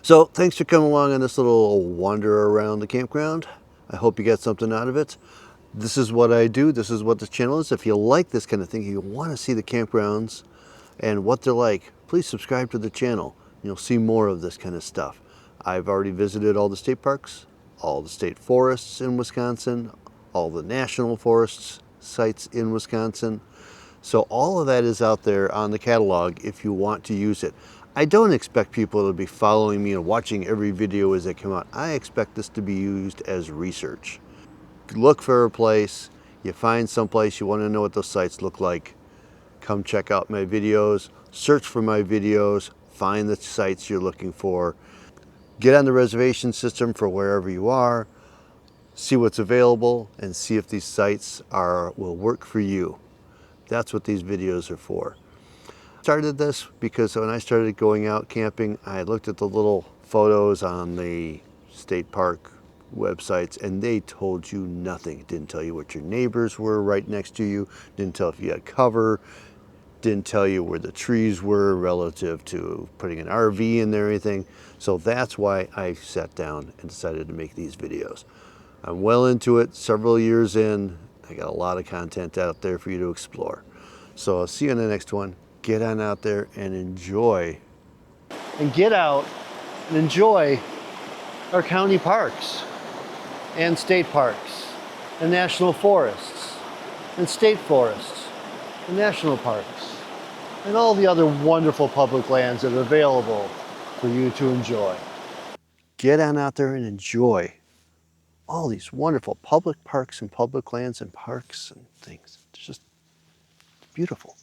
So thanks for coming along on this little wander around the campground. I hope you got something out of it. This is what I do. This is what the channel is. If you like this kind of thing, you want to see the campgrounds and what they're like, please subscribe to the channel. You'll see more of this kind of stuff. I've already visited all the state parks, all the state forests in Wisconsin, all the national forests sites in Wisconsin. So all of that is out there on the catalog if you want to use it. I don't expect people to be following me and watching every video as they come out. I expect this to be used as research. Look for a place, you find some place, you want to know what those sites look like, come check out my videos, search for my videos, find the sites you're looking for, get on the reservation system for wherever you are, see what's available, and see if these sites will work for you. That's what these videos are for. Started this because when I started going out camping, I looked at the little photos on the state park websites and they told you nothing. It didn't tell you what your neighbors were right next to you, didn't tell if you had cover, didn't tell you where the trees were relative to putting an RV in there or anything. So that's why I sat down and decided to make these videos. I'm well into it, several years in. I got a lot of content out there for you to explore. So I'll see you in the next one. Get on out there and enjoy. And get out and enjoy our county parks and state parks and national forests and state forests and national parks and all the other wonderful public lands that are available for you to enjoy. Get on out there and enjoy all these wonderful public parks and public lands and parks and things. It's just beautiful.